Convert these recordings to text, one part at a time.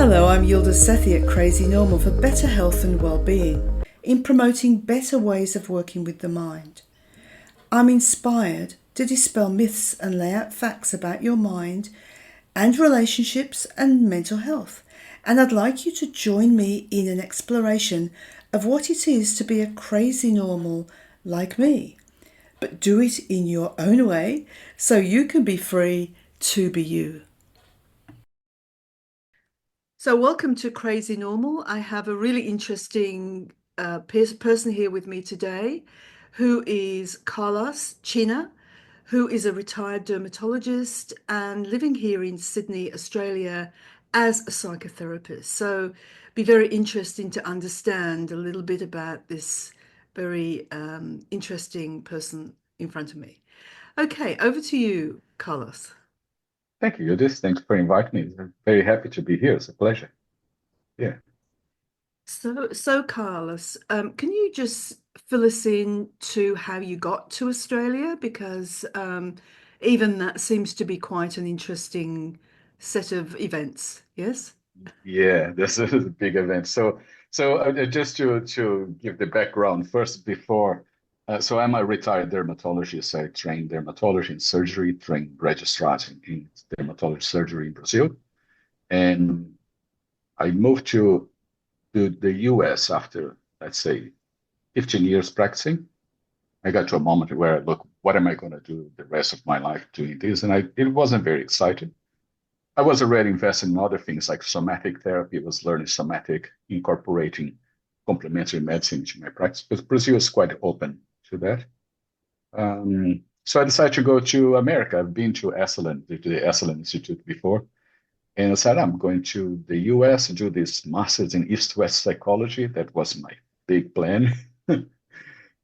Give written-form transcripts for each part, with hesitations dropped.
Hello, I'm Yildiz Sethi at Crazy Normal for better health and well-being in promoting better ways of working with the mind. I'm inspired to dispel myths and lay out facts about your mind and relationships and mental health. And I'd like you to join me in an exploration of what it is to be a crazy normal like me. But do it in your own way so you can be free to be you. So, welcome to Crazy Normal. I have a really interesting person here with me today who is Carlos China, who is a retired dermatologist and living here in Sydney, Australia, as a psychotherapist. So, be very interesting to understand a little bit about this very interesting person in front of me. Okay, over to you, Carlos. Thank you, Yildiz. Thanks for inviting me. I'm very happy to be here. It's a pleasure. Yeah. So Carlos, can you just fill us in to how you got to Australia? Because even that seems to be quite an interesting set of events. Yes? Yeah, this is a big event. So just to give the background first before, so I'm a retired dermatologist. I trained dermatology and surgery, trained registrars in dermatology surgery in Brazil. And I moved to the US after, let's say, 15 years practicing. I got to a moment where, look, what am I going to do the rest of my life doing this? And it wasn't very exciting. I was already invested in other things like somatic therapy. I was learning somatic, incorporating complementary medicine into my practice, because Brazil is quite open to that. So I decided to go to America. I've been to Esalen, to the Esalen Institute before, and I said, I'm going to the US to do this master's in East-West psychology. That was my big plan. And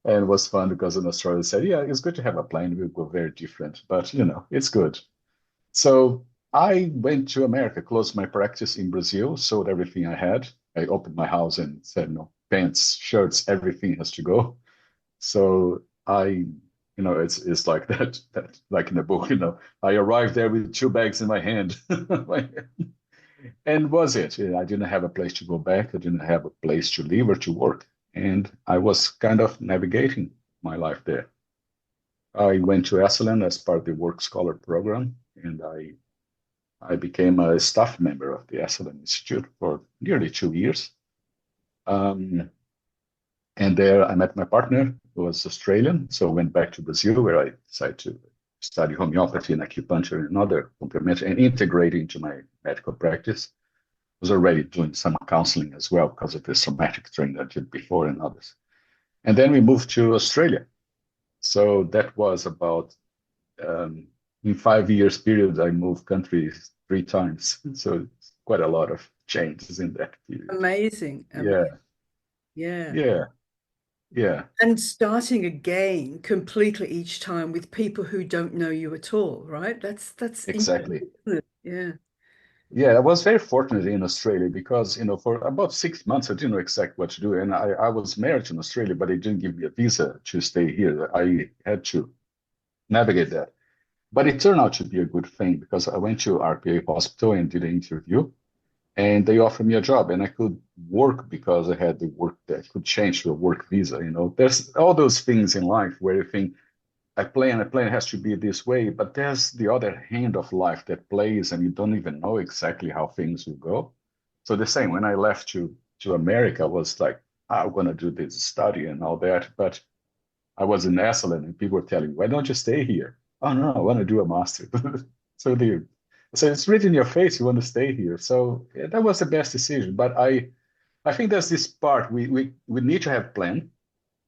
it was fun because in Australia said, yeah, it's good to have a plan. We'll go very different, but it's good. So I went to America, closed my practice in Brazil, sold everything I had. I opened my house and said, no, pants, shirts, everything has to go. So it's like that like in the book, I arrived there with two bags in my hand. And was it? I didn't have a place to go back. I didn't have a place to live or to work. And I was kind of navigating my life there. I went to Esalen as part of the Work Scholar program, and I became a staff member of the Esalen Institute for nearly 2 years. Um, and there I met my partner, who was Australian. So I went back to Brazil, where I decided to study homeopathy and acupuncture and other complementary and integrate into my medical practice. I was already doing some counseling as well because of the somatic training I did before and others. And then we moved to Australia. So that was about in 5 years period, I moved countries 3 times. So it's quite a lot of changes in that period. Amazing. Yeah, Amazing. Yeah. yeah, yeah, And starting again completely each time with people who don't know you at all, right? That's exactly. interesting, isn't it? Yeah. Yeah, I was very fortunate in Australia because, for about 6 months, I didn't know exactly what to do. And I was married in Australia, but they didn't give me a visa to stay here. I had to navigate that. But it turned out to be a good thing because I went to RPA hospital and did an interview, and they offered me a job, and I could work because I had the work that could change to a work visa. There's all those things in life where you think a plan has to be this way, but there's the other hand of life that plays, and you don't even know exactly how things will go. So the same when I left to America, I was like, I'm gonna do this study and all that, but I was in Esalen, and people were telling me, why don't you stay here? Oh no, I want to do a master. So it's written in your face you want to stay here. So yeah, that was the best decision. But I think there's this part we need to have plan,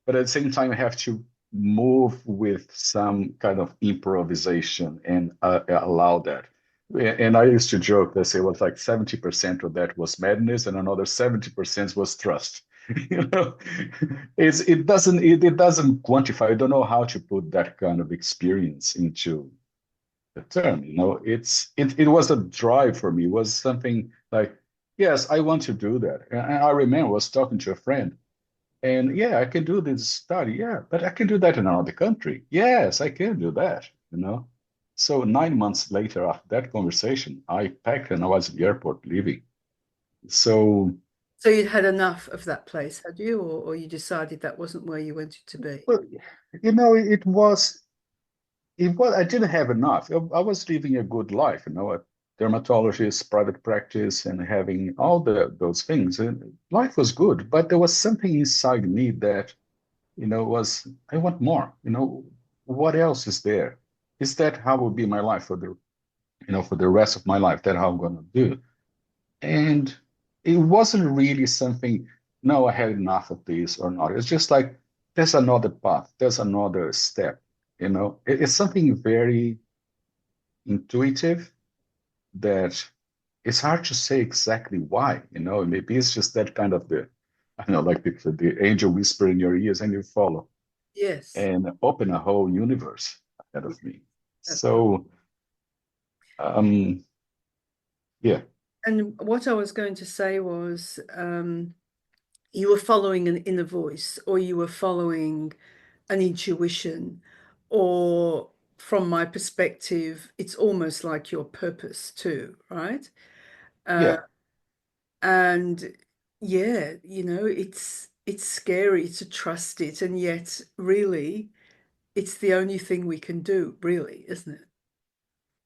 but at the same time we have to move with some kind of improvisation and allow that. And I used to joke that say it was like 70% of that was madness and another 70% was trust. You know, it doesn't quantify. I don't know how to put that kind of experience into the term. It was a drive for me. It was something like, yes, I want to do that. And I remember I was talking to a friend, and yeah, I can do this study. Yeah, but I can do that in another country. Yes, I can do that. So 9 months later, after that conversation, I packed and I was at the airport leaving. So, So you'd had enough of that place, had you, or you decided that wasn't where you wanted to be? well, I didn't have enough. I was living a good life, a dermatologist, private practice, and having all those things. And life was good, but there was something inside me that, was I want more. What else is there? Is that how will be my life for the rest of my life? That how I'm gonna do? And it wasn't really something, no, I had enough of this or not. It's just like there's another path, there's another step. It's something very intuitive that it's hard to say exactly why. Maybe it's just that kind of I don't know, like the angel whisper in your ears and you follow Yes, and open a whole universe ahead of me. that's right. So, um, yeah, And what I was going to say was, you were following an inner voice, or you were following an intuition, or from my perspective, it's almost like your purpose too, right? Uh, yeah, and yeah, it's scary to trust it, and yet really it's the only thing we can do, really, isn't it?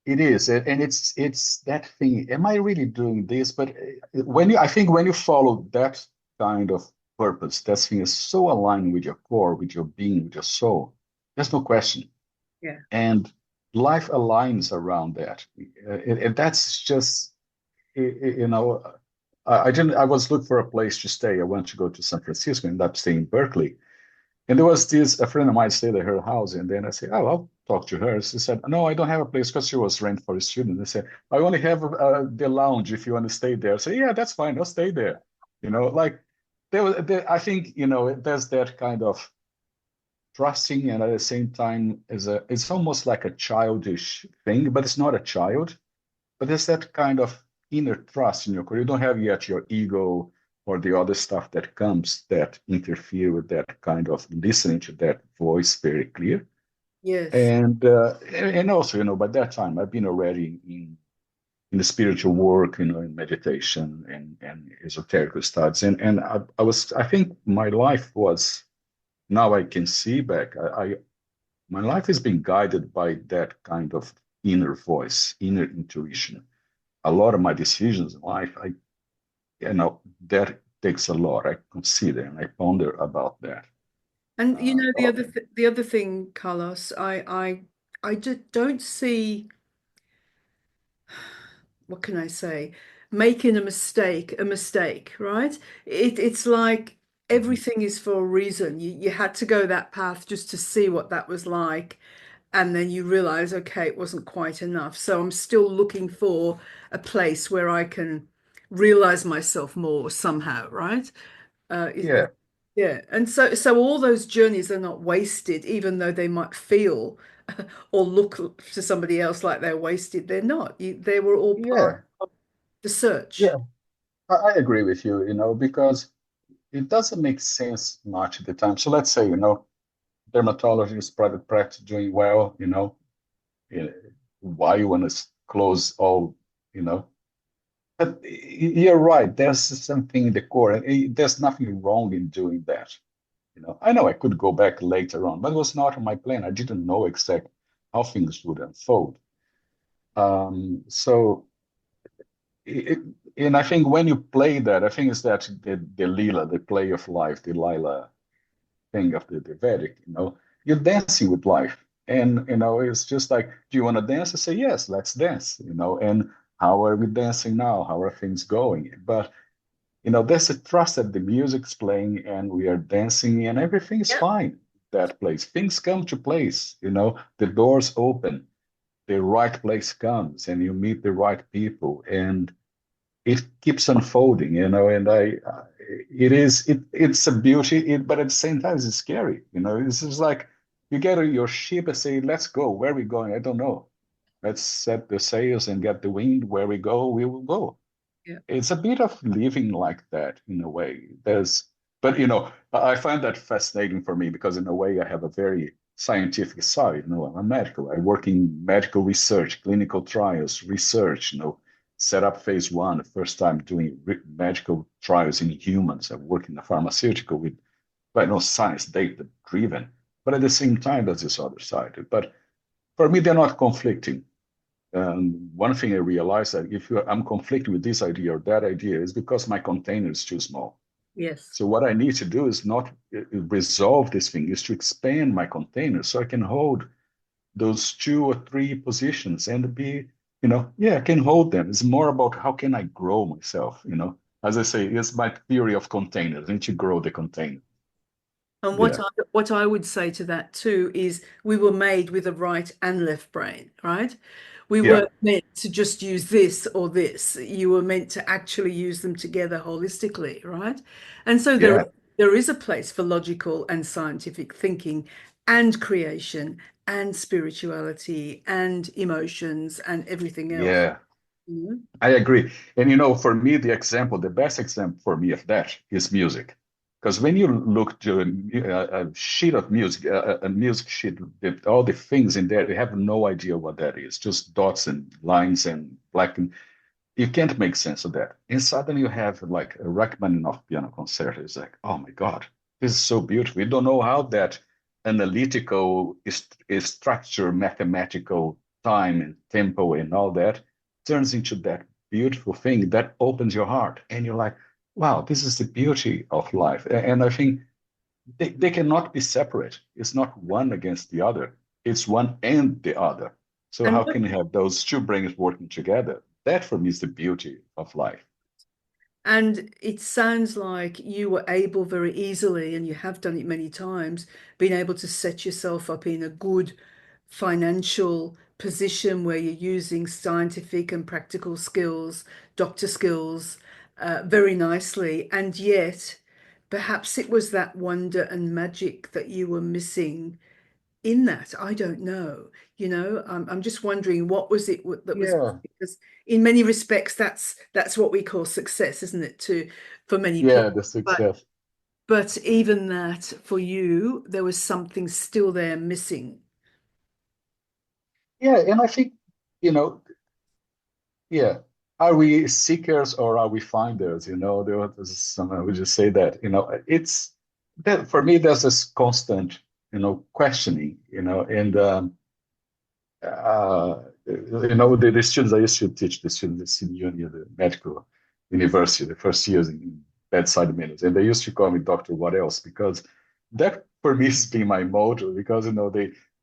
it is. And it's that thing. Am I really doing this? But I think when you follow that kind of purpose, that thing is so aligned with your core, with your being, with your soul, there's no question. Yeah. And life aligns around that. And that's just, you know, I didn't. I was looking for a place to stay. I wanted to go to San Francisco, ended up staying in Berkeley. And there was a friend of mine stayed at her house, and then I said, "Oh, I'll talk to her." She said, "No, I don't have a place because she was rent for a student." I said, "I only have the lounge if you want to stay there." I said, "Yeah, that's fine. I'll stay there." Like I think there's that kind of trusting, and at the same time, it's almost like a childish thing, but it's not a child. But there's that kind of inner trust in your core. You don't have yet your ego or the other stuff that comes that interfere with that kind of listening to that voice very clear. Yes. And also, by that time I've been already in the spiritual work, in meditation and esoteric studies. And I think my life was, now I can see back, my life has been guided by that kind of inner voice, inner intuition. A lot of my decisions in life, that takes a lot. I consider and I ponder about that. And the Uh, the other thing, Carlos, I just don't see, what can I say, making a mistake, right? It's like everything is for a reason. You had to go that path just to see what that was like. And then you realize, okay, it wasn't quite enough. So I'm still looking for a place where I can realize myself more somehow, right? yeah, Yeah. And so all those journeys are not wasted, even though they might feel or look to somebody else like they're wasted. They're not. They were all part yeah, of the search. yeah. I agree with you, because it doesn't make sense much at the time. So let's say, dermatologist, private practice doing well, eh, why you want to close all, you know. But you're right, there's something in the core, and there's nothing wrong in doing that. I know I could go back later on, but it was not on my plan. I didn't know exactly how things would unfold. So, it, and I think when you play that, I think it's that the Lila, the play of life, the Lila thing of the Vedic, you're dancing with life. And, it's just like, do you want to dance? I say, yes, let's dance, and how are we dancing now? How are things going? But, there's a trust that the music's playing and we are dancing and everything's Yep. fine. That place, things come to place, the doors open, the right place comes and you meet the right people. And it keeps unfolding, and it's a beauty, but at the same time it's scary, it's just like you get on your ship and say, let's go. Where are we going? I don't know. Let's set the sails and get the wind. Where we go, we will go. Yeah. It's a bit of living like that in a way. But I find that fascinating for me because in a way I have a very scientific side. I'm a medical. I work in medical research, clinical trials, research, set up phase one, the first time doing medical trials in humans. I work in the pharmaceutical with, but no science, data driven. But at the same time, there's this other side. But for me, they're not conflicting. One thing I realized that if I'm conflicting with this idea or that idea is because my container is too small. Yes. So what I need to do is not resolve this thing, is to expand my container so I can hold those two or three positions and be, yeah, I can hold them. It's more about how can I grow myself. As I say, it's my theory of containers. I need to grow the container. And Yeah, what I would say to that too is we were made with a right and left brain, right? We yeah, weren't meant to just use this or this. You were meant to actually use them together holistically, right? And so yeah, there is a place for logical and scientific thinking and creation and spirituality and emotions and everything else. yeah. Mhm. I agree. And for me, the best example for me of that is music. Because when you look to a sheet of music, a music sheet with all the things in there, you have no idea what that is. Just dots and lines and black. And you can't make sense of that. And suddenly you have like a Rachmaninoff piano concert. It's like, oh my God, this is so beautiful. You don't know how that analytical is structure, mathematical time and tempo and all that turns into that beautiful thing that opens your heart. And you're like, wow, this is the beauty of life. And I think they cannot be separate. It's not one against the other. It's one and the other. So And how can you have those two brains working together? That for me is the beauty of life. And it sounds like you were able very easily, and you have done it many times, being able to set yourself up in a good financial position where you're using scientific and practical skills, doctor skills, very nicely. And yet, perhaps it was that wonder and magic that you were missing in that. I don't know. I'm just wondering what was it that was, Yeah, because in many respects that's what we call success, isn't it, to for many people. yeah, the But success. even that for you, there was something still there missing. Yeah, and I think, you know, yeah, are we seekers or are we finders? There was someone who just say that. It's that for me. There's this constant, questioning. And the students I used to teach the students in uni, the medical university, the first years in bedside minutes, and they used to call me Doctor What Else because that for me has been my motto. Because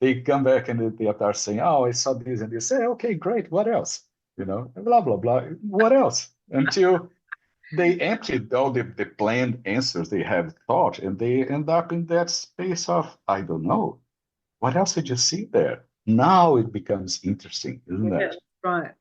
they come back and they start saying, "Oh, I saw this," and they say, "Okay, great. What else?" Blah blah blah. What else? Until they emptied all the planned answers they have thought, and they end up in that space of I don't know. What else did you see there? Now it becomes interesting, isn't Yeah, that? right.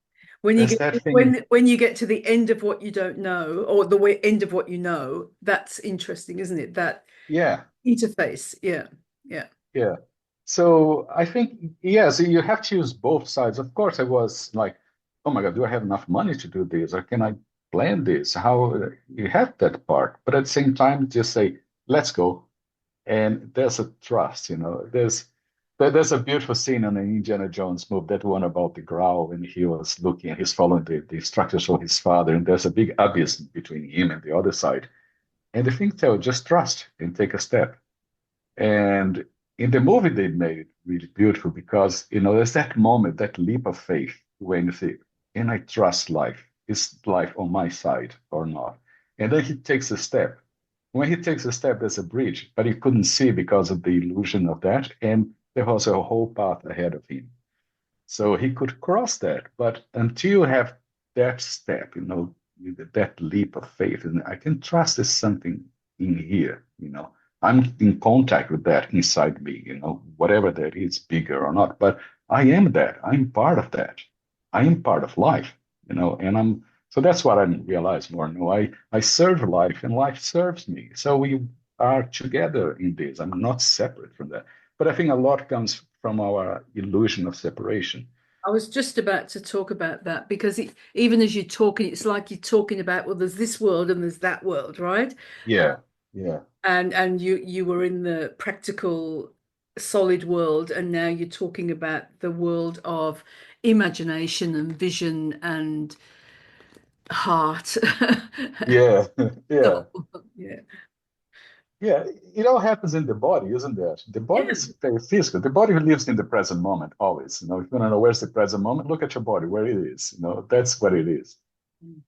When you There's get that thing. when you get to the end of what you don't know, or the end of what you know, that's interesting, isn't it? That Yeah, interface. Yeah, yeah. yeah. So I think, yeah, so you have to use both sides. Of course, I was like, oh my God, do I have enough money to do this? Or can I plan this? How you have that part. But at the same time, just say, let's go. And there's a trust, there's a beautiful scene in an Indiana Jones movie, that one about the Graal, when he was looking and he's following the instructions of his father, and there's a big abyss between him and the other side. And the thing tell just trust and take a step. And in the movie, they made it really beautiful because there's that moment, that leap of faith when you say, "Can I trust life? Is life on my side or not?" And then he takes a step. When he takes a step, there's a bridge, but he couldn't see because of the illusion of that, and there was a whole path ahead of him. So he could cross that, but until you have that step, that leap of faith, and I can trust there's something in here, I'm in contact with that inside me, whatever that is, bigger or not. But I am that. I'm part of that. I am part of life, and so that's what I realize more. I serve life and life serves me. So we are together in this. I'm not separate from that. But I think a lot comes from our illusion of separation. I was just about to talk about that because even as you're talking, it's like you're talking about, well, there's this world and there's that world, right? Yeah, yeah, And you were in the practical, solid world, and now you're talking about the world of imagination and vision and heart. Yeah, yeah. So, yeah. Yeah, it all happens in the body, isn't it? The body Yeah. is very physical. The body lives in the present moment always. If you want to know where's the present moment, look at your body, where it is. That's what it is.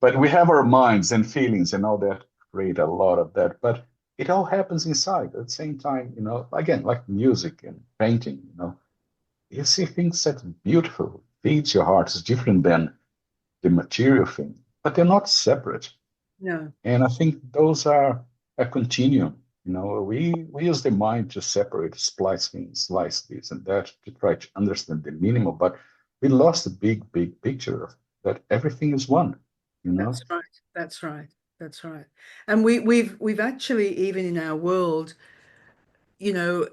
But we have our minds and feelings and all that create a lot of that. But it all happens inside at the same time, again, like music and painting, you see things that's beautiful, feeds your heart. It's different than the material thing, but they're not separate. No, And I think those are a continuum. We use the mind to separate, splice things, slice this and that to try to understand the minimal, but we lost the big, big picture of that everything is one, you know? that's right. That's right. That's right. And we've actually, even in our world,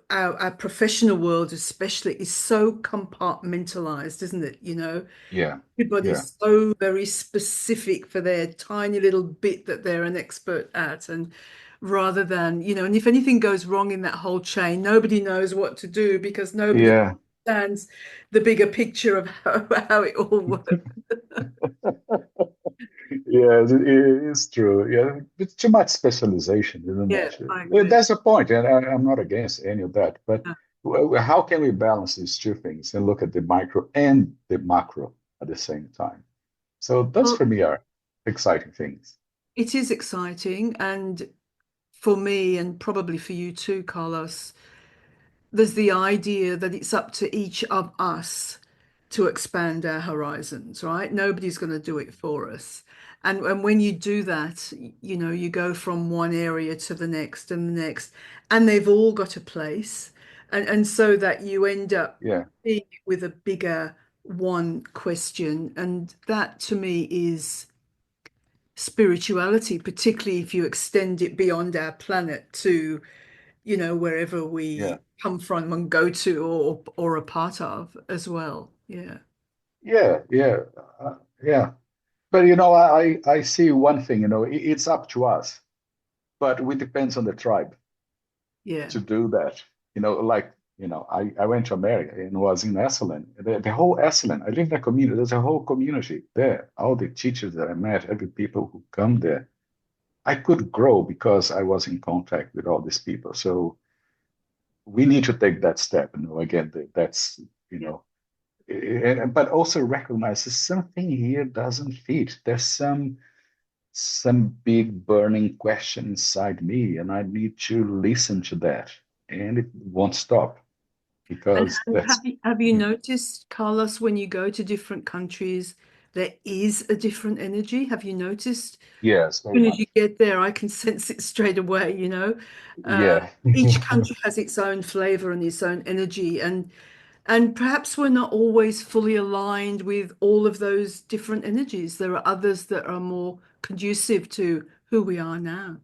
our professional world especially is so compartmentalized, isn't it? Yeah, yeah, Everybody's so very specific for their tiny little bit that they're an expert at. And rather than, and if anything goes wrong in that whole chain, nobody knows what to do because nobody yeah. understands the bigger picture of how it all works. Yeah, it's true. Yeah, it's too much specialization, isn't Yeah, it? I agree. That's a point, and I'm not against any of that. But Yeah. how can we balance these two things and look at the micro and the macro at the same time? So those Well, for me are exciting things. it is exciting. And for me, and probably for you too, Carlos, there's the idea that it's up to each of us to expand our horizons, right? Nobody's going to do it for us. And when you do that, you go from one area to the next and the next, and they've all got a place. And so that you end up Yeah, being with a bigger one question. And that to me is spirituality, particularly if you extend it beyond our planet to wherever yeah, we come from and go to or a part of as well. Yeah. yeah, uh, yeah. But I see one thing. It's up to us, but it depends on the tribe Yeah. to do that. Like, I went to America and was in Esalen. The whole Esalen, I live in a community. There's a whole community there. All the teachers that I met, every people who come there, I could grow because I was in contact with all these people. So we need to take that step. Again, that's, you Yeah. know, but also recognize that something here doesn't fit. There's some big burning question inside me, and I need to listen to that. And it won't stop And because that's have you noticed, Carlos, when you go to different countries, there is a different energy? Have you noticed? yes, As very soon as you much. get there, I can sense it straight away. Yeah. Each country has its own flavor and its own energy, and perhaps we're not always fully aligned with all of those different energies. There are others that are more conducive to who we are now.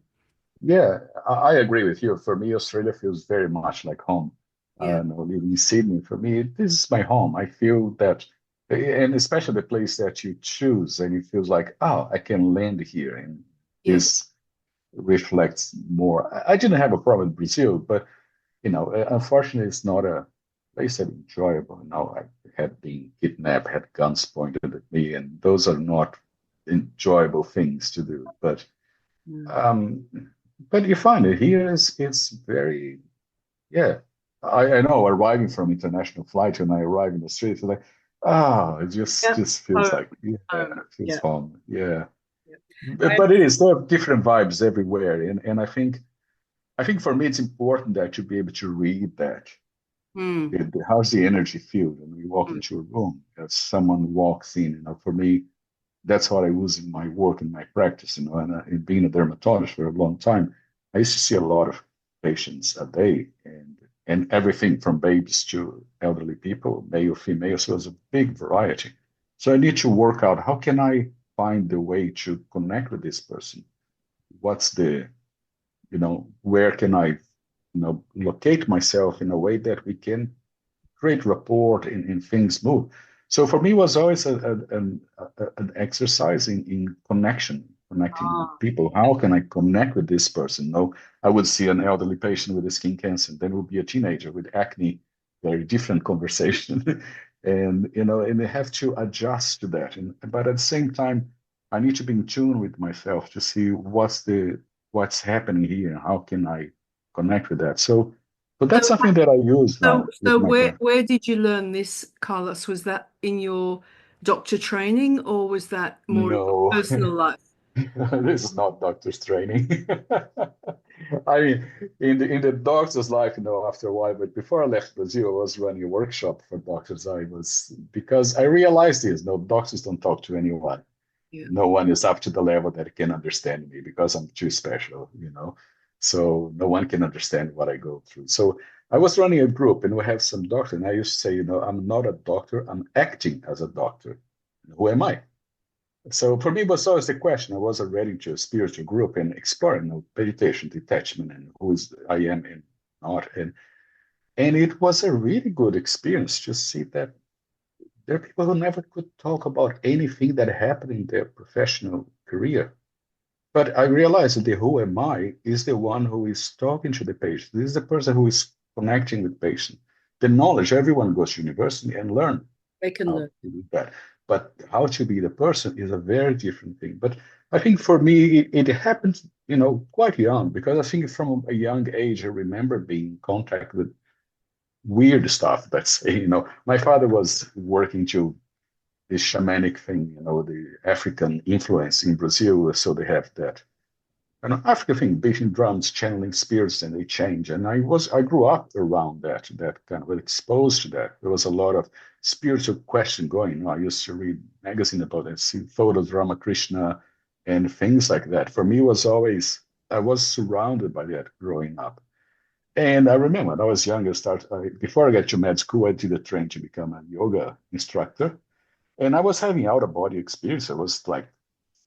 Yeah, I agree with you. For me, Australia feels very much like home. Yeah. Living in Sydney, for me, this is my home. I feel that, and especially the place that you choose, and it feels like, oh, I can land here, and Yes. this reflects more. I didn't have a problem with Brazil, but unfortunately, it's not a place that enjoyable. I had been kidnapped, had guns pointed at me, and those are not enjoyable things to do. Mm. Um, but you find it here is it's very yeah. I know arriving from international flight when I arrive in the street, it's like it just Yeah. just feels Home. like it Home. feels Yeah. home. Yeah, Yeah. I but it is there are different vibes everywhere, and I think for me it's important that you be able to read that. mm, How's the energy feel when you walk mm, into a room? As someone walks in, for me, that's what I use in my work and my practice, and being a dermatologist for a long time, I used to see a lot of patients a day and everything from babies to elderly people, male, female. So it's a big variety. So I need to work out how can I find the way to connect with this person? What's where can I, locate myself in a way that we can create rapport and things move. So for me, it was always an exercise in connecting with ah, people. How can I connect with this person? No, I would see an elderly patient with a skin cancer, then would be a teenager with acne, very different conversation. And they have to adjust to that. But at the same time, I need to be in tune with myself to see what's happening here and how can I connect with that. So that's So, something that I use so, now with so my clients. where did you learn this, Carlos? Was that in your doctor training, or was that more in your No, personal life? this is not doctor's training. I mean, in the doctor's life, after a while, but before I left Brazil, I was running a workshop for doctors. I was because I realized this, no, doctors don't talk to anyone. Yeah. No one is up to the level that can understand me because I'm too special. So no one can understand what I go through. So I was running a group and we have some doctor, and I used to say, I'm not a doctor, I'm acting as a doctor. Who am I? So for me, it was always the question. I was already into a spiritual group and exploring meditation, detachment, and who is I am and not. And it was a really good experience to see that there are people who never could talk about anything that happened in their professional career. But I realized that the who am I is the one who is talking to the patient. This is the person who is connecting with the patient. The knowledge, everyone goes to university and learn They can how learn. to do that. But how to be the person is a very different thing. But I think for me, it happened, quite young, because I think from a young age, I remember being in contact with weird stuff. Let's say, my father was working to this shamanic thing, the African influence in Brazil. So they have that an African thing, beating drums, channeling spirits, and they change. And I grew up around that kind of exposed to that. There was a lot of spiritual question going on. I used to read magazine about it, see photos of Ramakrishna and things like that. For me, I was surrounded by that growing up. And I remember when I was younger, before I got to med school, I did a train to become a yoga instructor. And I was having out of body experience. I was like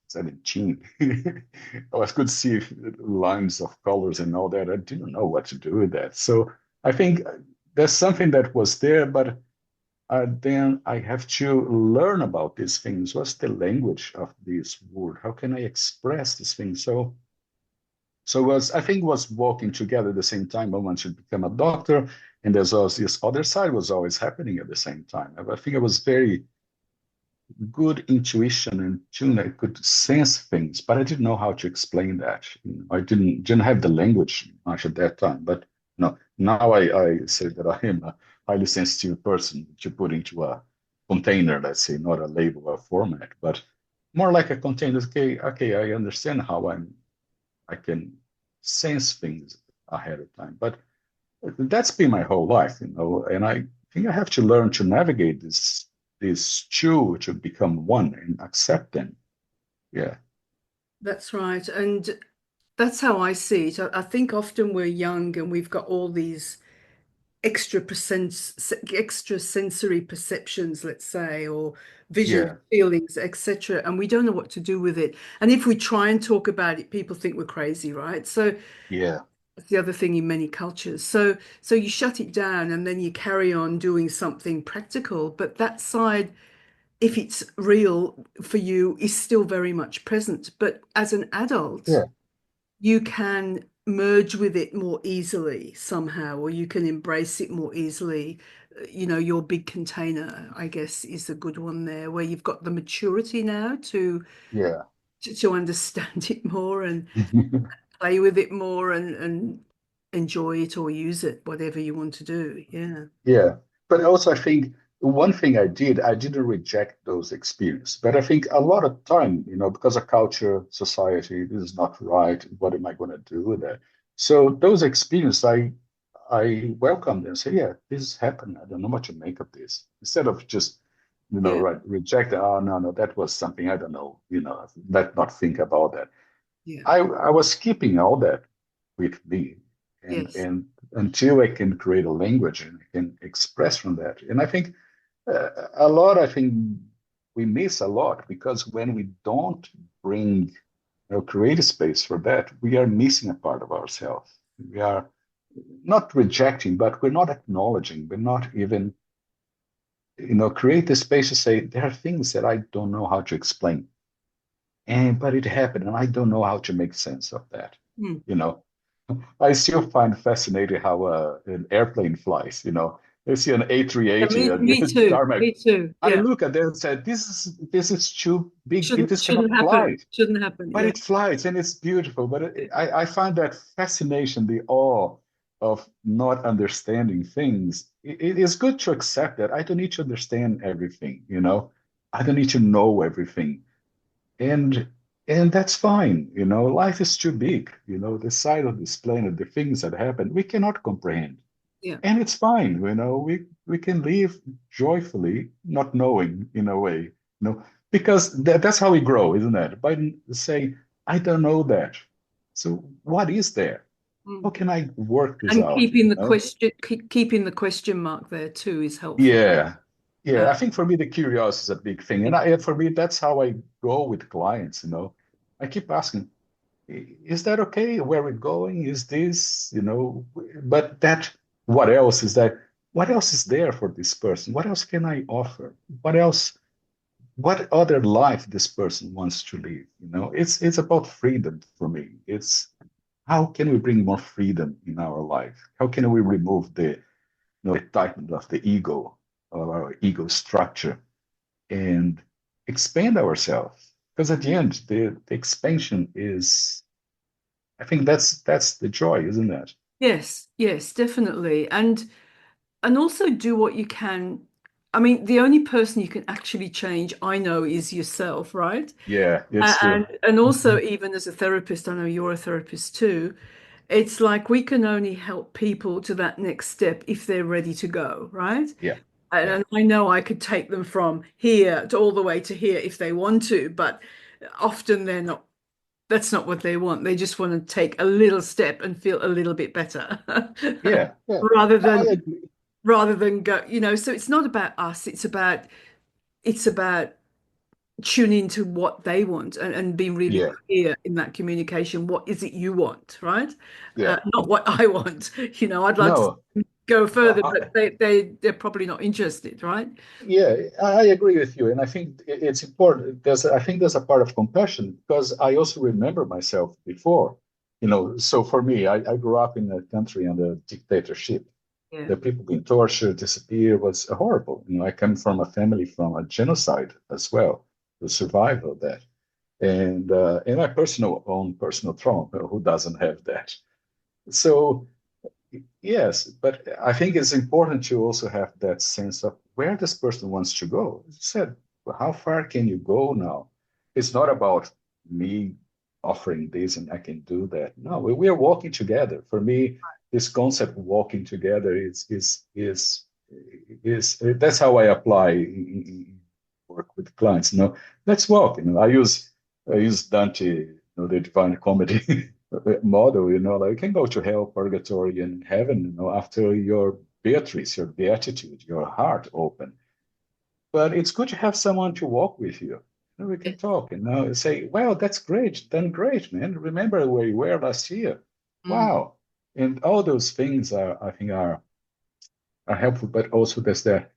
17. I could see lines of colors and all that. I didn't know what to do with that. So I think there's something that was there, but then I have to learn about these things. What's the language of this word? How can I express this thing? So I think was walking together at the same time. I wanted to become a doctor, and there's also this other side was always happening at the same time. I think I was very good intuition and tune. I could sense things, but I didn't know how to explain that. I didn't have the language much at that time. But no, now I say that I am a highly sensitive person to put into a container, let's say, not a label or format, but more like a container. Okay, I understand how I can sense things ahead of time. But that's been my whole life, and I think I have to learn to navigate these two to become one and accept them. Yeah, That's right. And that's how I see it. I think often we're young and we've got all these extra sensory perceptions, let's say, or vision, yeah, feelings, etc., and we don't know what to do with it. And if we try and talk about it, people think we're crazy, right? So yeah, that's the other thing in many cultures. So you shut it down and then you carry on doing something practical, but that side, if it's real for you, is still very much present. But as an adult, yeah, you can merge with it more easily somehow, or you can embrace it more easily. Your big container, I guess, is a good one there, where you've got the maturity now yeah. to understand it more and play with it more and enjoy it or use it, whatever you want to do. Yeah. Yeah, but also I think one thing I didn't reject those experiences. But I think a lot of time, because of culture, society, this is not right. What am I going to do with that? So those experiences, I welcome them. Say, yeah, this happened. I don't know what to make of this. Instead of just, Yeah. right, reject. Oh no, no, that was something I don't know. Let not think about that. Yeah. I was keeping all that with me, Yes. and until I can create a language and I can express from that. And I think a lot. I think we miss a lot because when we don't bring, create a space for that, we are missing a part of ourselves. We are not rejecting, but we're not acknowledging. We're not even, create the space to say there are things that I don't know how to explain, and but it happened, and I don't know how to make sense of that. Hmm. You know, I still find fascinating how an airplane flies. They see an Yeah, A380 at me the too. tarmac. Me too. I Yeah. look at that and said, this is too big. This Shouldn't cannot fly. happen. Shouldn't happen. But Yeah. it flies and it's beautiful. But I find that fascination, the awe of not understanding things. It is good to accept that I don't need to understand everything, you know. I don't need to know everything. And and that's fine, you know. Life is too big, you know, the size of this planet, the things that happen, we cannot comprehend. Yeah. And it's fine, you know, we can live joyfully, not knowing in a way, you know, because that's how we grow, isn't it? By saying, I don't know that. So what is there? How Mm. can I work this And out? You know? keeping the question mark there too is helpful. Yeah. Uh, Yeah. I think for me, the curiosity is a big thing. And for me, that's how I go with clients, you know. I keep asking, is that okay? Where we're going? Is this, you know, but that, what else is that? What else is there for this person? What else can I offer? What else, what other life this person wants to live? You know, it's about freedom for me. It's how can we bring more freedom in our life? How can we remove the, you know, the tightening of the ego, of our ego structure and expand ourselves? Because at the end, the expansion is I think that's the joy, isn't it? yes, yes, definitely. And also do what you can. I mean, the only person you can actually change, I know, is yourself, right? Yeah, it's And true. also Mhm. even as a therapist, I know you're a therapist too. It's like we can only help people to that next step if they're ready to go, right? Yeah, yeah, And I know I could take them from here to all the way to here if they want to, but often they're not, that's not what they want. They just want to take a little step and feel a little bit better yeah, yeah. rather I than agree. go, so it's not about us, it's about tune into what they want and be really Yeah, clear in that communication. What is it you want, right? yeah. Not what I want. I'd like to No, go further, I, but they're probably not interested, right? yeah, I agree with you, and I think it's important. I think there's a part of compassion because I also remember myself before, you know. So for me, I grew up in a country under dictatorship. Yeah. The people being tortured, disappear was horrible. You know, I come from a family from a genocide as well, the survival of that. And my personal trauma. Who doesn't have that? So yes, but I think it's important to also have that sense of where this person wants to go. As you said, well, how far can you go now? It's not about me offering this and I can do that. No, we are walking together. For me, this concept of walking together is that's how I apply work with clients. You know, let's walk. You know, I use Dante, you know, the Divine Comedy model. You know, like you can go to hell, purgatory, and heaven. You know, after your Beatrice, your beatitude, your heart open. But it's good to have someone to walk with you. You know, we can talk and say, "Well, that's great, done great, man. Remember where you were last year? Mm. Wow!" And all those things I think, are helpful. But also, there's that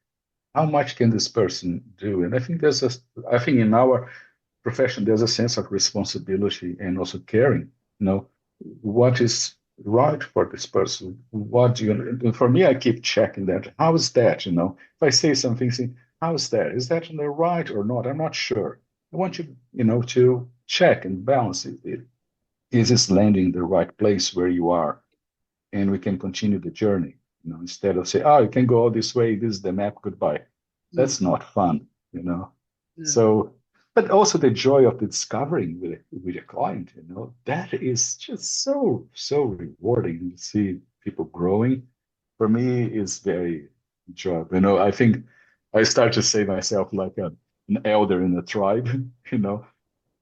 how much can this person do? And I think in our profession, there's a sense of responsibility and also caring. You know, what is right for this person? What do you? For me, I keep checking that. How is that? You know, if I say something, saying, how is that? Is that on the right or not? I'm not sure. I want you, you know, to check and balance it. Is this landing the right place where you are? And we can continue the journey. You know, instead of say, oh, you can go all this way. This is the map. Goodbye. Mm. That's not fun. You know. Yeah. So, but also the joy of the discovering with a client. You know, that is just so rewarding to see people growing. For me, is very enjoyable. You know, I think I start to say myself like an elder in the tribe. You know,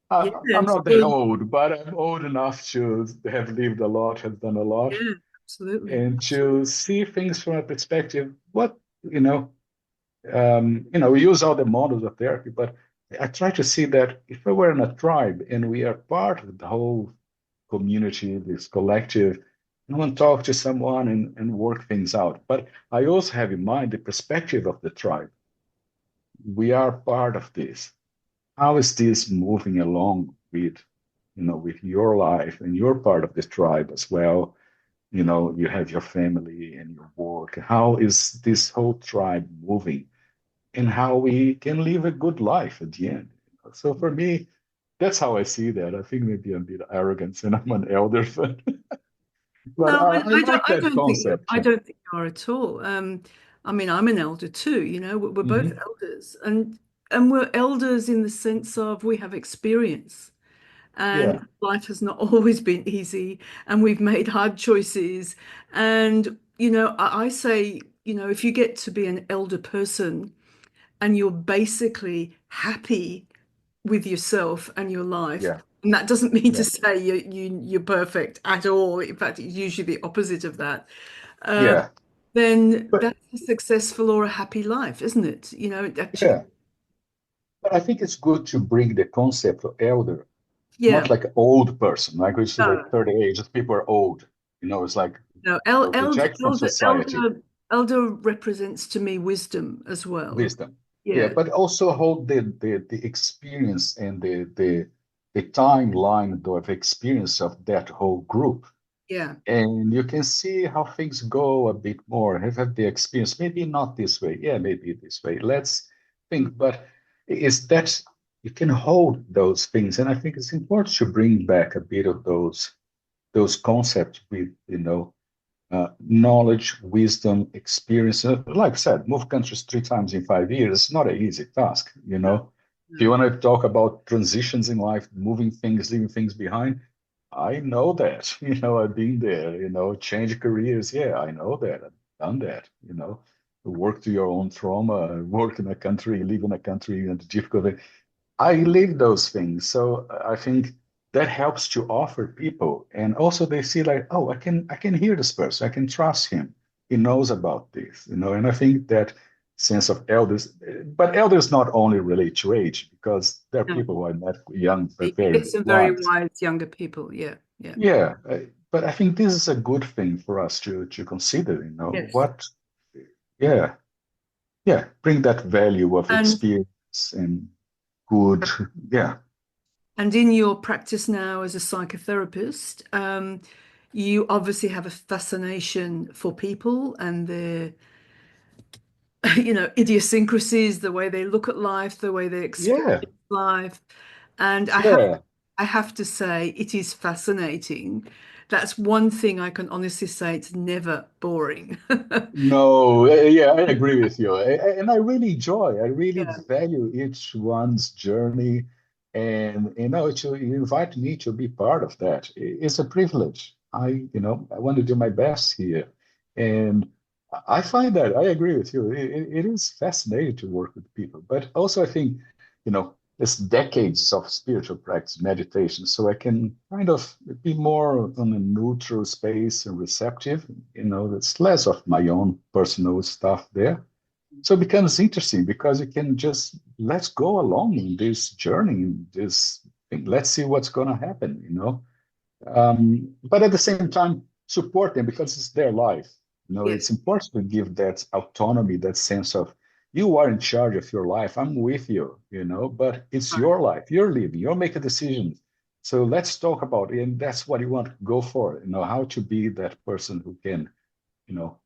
I'm Yes. not that old, but I'm old enough to have lived a lot, have done a lot, Yeah, absolutely. and to see things from a perspective. What we use all the models of therapy, but I try to see that if we were in a tribe and we are part of the whole community, this collective, I want to talk to someone and work things out. But I also have in mind the perspective of the tribe. We are part of this. How is this moving along with, with your life and your part of the tribe as well? you have your family and your work. How is this whole tribe moving, and how we can live a good life at the end? So for me, that's how I see that. I think maybe I'm a bit arrogant and I'm an elder, but No, I like I that don't think you, concept. I don't think you are at all. I mean, I'm an elder too, we're both Hmm. elders, and we're elders in the sense of we have experience, Yeah, and life has not always been easy, and we've made hard choices. And, I say, if you get to be an elder person and you're basically happy with yourself and your life. yeah, And that doesn't mean to yeah, say you're perfect at all. In fact, it's usually the opposite of that. Um, yeah. then But that's a successful or a happy life, isn't it? It actually, yeah, but I think it's good to bring the concept of elder, yeah. not like an old person, like we see like No, 30 age, just people are old. It's like no. reject from society. Elder represents to me wisdom as well. Wisdom. Yeah, Yeah, but also hold the experience and the timeline of experience of that whole group. yeah, And you can see how things go a bit more. Have had the experience, maybe not this way. Yeah, maybe this way. Let's think. But is that you can hold those things. And I think it's important to bring back a bit of those concepts with, knowledge, wisdom, experience. Like I said, move countries 3 times in 5 years is not an easy task. no, If you no. want to talk about transitions in life, moving things, leaving things behind, I know that. I've been there. Change careers. Yeah, I know that. I've done that. Work to your own trauma, work in a country, live in a country, and difficult. I live those things. So I think that helps to offer people. And also they see like, oh, I can hear this person. I can trust him. He knows about this. And I think that sense of elders, but elders not only relate to age, because there are No. people who are not young, but You very get some very wise. wise younger people. Yeah, yeah. Yeah. But I think this is a good thing for us to consider, Yes. what, yeah, yeah, bring that value of And experience and good, yeah. And in your practice now as a psychotherapist, you obviously have a fascination for people and their, idiosyncrasies, the way they look at life, the way they experience Yeah, life. And yeah. I have to say, it is fascinating. That's one thing I can honestly say, it's never boring. No, yeah, I agree with you. And I really I really Yeah. value each one's journey. And, you invite me to be part of that. It's a privilege. I want to do my best here. And I find that I agree with you. It is fascinating to work with people. But also, I think, it's decades of spiritual practice, meditation. So I can kind of be more on a neutral space and receptive. There's less of my own personal stuff there. So it becomes interesting because you can just let's go along in this journey, in this thing. Let's see what's going to happen. But at the same time, support them because it's their life. It's Yes. important to give that autonomy, that sense of you are in charge of your life. I'm with you, but it's Right. your life. You're living, you're making decisions. So let's talk about it. And that's what you want to go for, how to be that person who can, you know,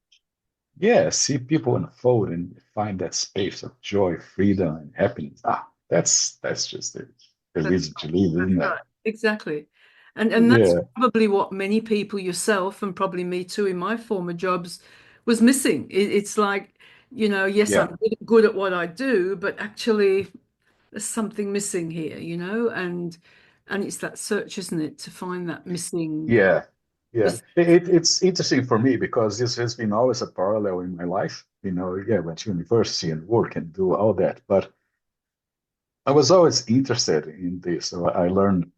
yeah, see people unfold and find that space of joy, freedom, and happiness. That's just the That's reason to live, That's isn't it? right. Exactly. And that's Yeah, probably what many people, yourself, and probably me too, in my former jobs, was missing. It's like, yes, yeah. I'm good at what I do, but actually there's something missing here, and it's that search, isn't it, to find that Yeah, yeah. missing. It's interesting for me because this has been always a parallel in my life. Yeah, went to university and work and do all that. But I was always interested in this. So I learned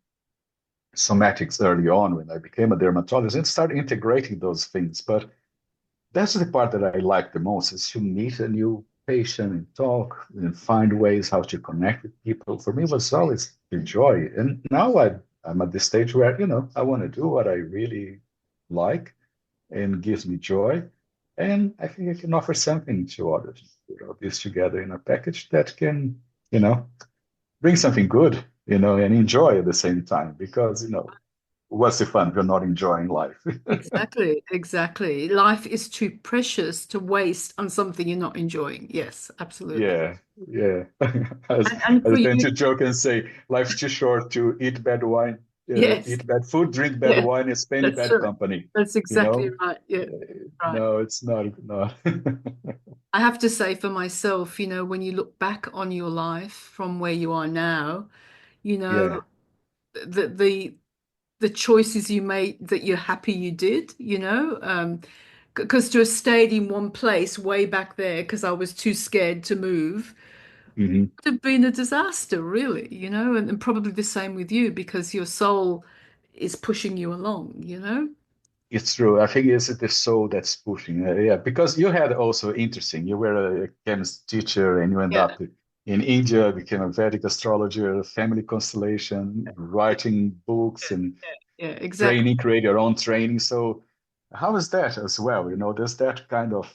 somatics early on when I became a dermatologist and started integrating those things. But that's the part that I like the most is to meet a new patient and talk and find ways how to connect with people. For me, it was always a joy. And now I'm at this stage where, I want to do what I really like and gives me joy. And I think I can offer something to others, put all this together in a package that can, you know, bring something good, and enjoy at the same time. Because, what's the fun if you're not enjoying life? Exactly, exactly. Life is too precious to waste on something you're not enjoying. Yes, absolutely. Yeah, yeah. As, And as for I tend you, to joke and say, life's too short to eat bad wine, yes, eat bad food, drink bad yeah, wine, and spend that's bad true. company. That's You exactly know, right. Yeah, right. no, it's not. No. I have to say for myself, when you look back on your life from where you are now, you know, Yeah. the choices you made that you're happy you did, because to have stayed in one place way back there because I was too scared to move Mhm. would have been a disaster, really, and probably the same with you because your soul is pushing you along. It's true. I think it's the soul that's pushing. Yeah, because you had also interesting. You were a chemist teacher, and you end Yeah, up in India, became a Vedic astrologer, family constellation, writing books, and yeah, exactly. training, create your own training. So, how is that as well? There's that kind of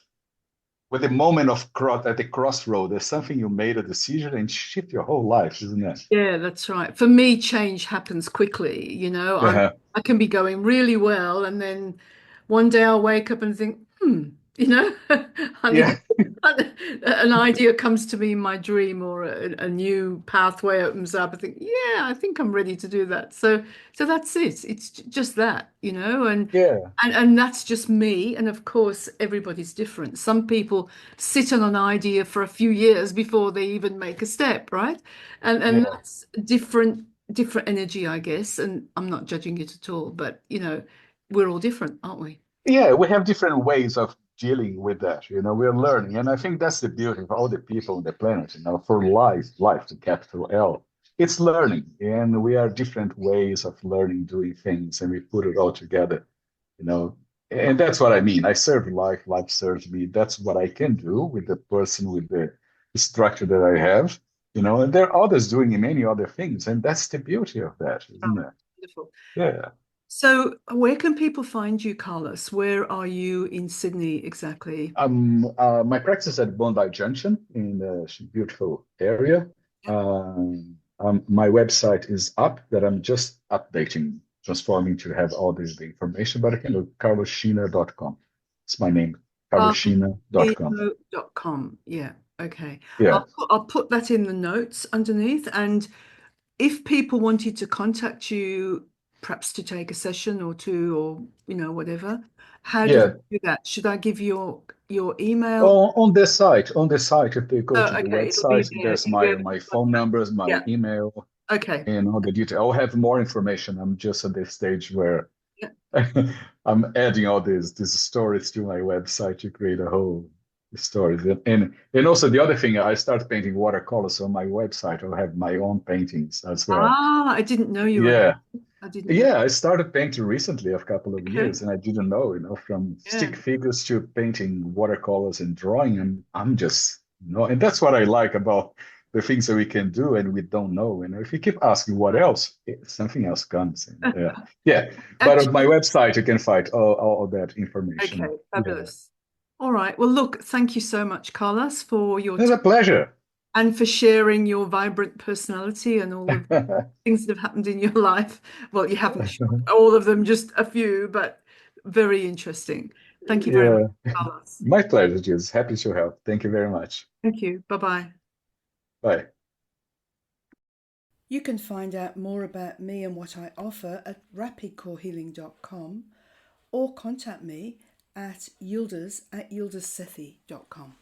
with the moment of at the crossroad. There's something you made a decision and shift your whole life, isn't it? Yeah, that's right. For me, change happens quickly. Yeah, I can be going really well, and then one day I'll wake up and think, I need yeah, an idea comes to me in my dream, or a new pathway opens up. I think, yeah, I think I'm ready to do that. So that's it. It's just that, yeah, and that's just me. And of course, everybody's different. Some people sit on an idea for a few years before they even make a step, right? And yeah. that's different energy, I guess. And I'm not judging it at all, but we're all different, aren't we? Yeah, we have different ways of dealing with that. We're learning. And I think that's the beauty of all the people on the planet, for life, the capital L. It's learning. And we are different ways of learning, doing things, and we put it all together, you know. And that's what I mean. I serve life serves me. That's what I can do with the person, with the structure that I have, and there are others doing many other things. And that's the beauty of that, isn't it? Wonderful. Yeah. So, where can people find you, Carlos? Where are you in Sydney exactly? My practice is at Bondi Junction in the beautiful area. Yeah. My website is up that I'm just updating, transforming to have all the information, but I can go carloschina.com. It's my name, carloschina.com. Carlosino.com. Yeah. Okay. Yeah. I'll put that in the notes underneath. And if people wanted to contact you, perhaps to take a session or two, or whatever, how do they Yeah. do that? Should I give your email? On the site, if they go Oh, to the okay. It'll be website, there. there's You'll be my able to my phone contact. numbers, my Yeah. email, Okay. and all the detail. I'll have more information. I'm just at the stage where Yeah. I'm adding all these stories to my website to create a whole story. And also the other thing, I started painting watercolors on my website. I'll have my own paintings as well. I didn't know you were Yeah. doing. I didn't know. Yeah, I started painting recently, a couple of Okay. years, and I didn't know, from Yeah. stick figures to painting watercolors and drawing. And I'm just, and that's what I like about the things that we can do and we don't know. And if you keep asking what else, something else comes. And, yeah. But on my Actually, website, you can find all that okay, information. Yeah. fabulous. All right. Well, look, thank you so much, Carlos, for your It's time a pleasure. and for sharing your vibrant personality and all of the things that have happened in your life. Well, you haven't shared all of them, just a few, but very interesting. Thank you very much, Yeah. Carlos. My pleasure, Jules. Happy to help. Thank you very much. Thank you. Bye-bye. Bye. You can find out more about me and what I offer at rapidcorehealing.com or contact me at yildiz@yildizsethi.com.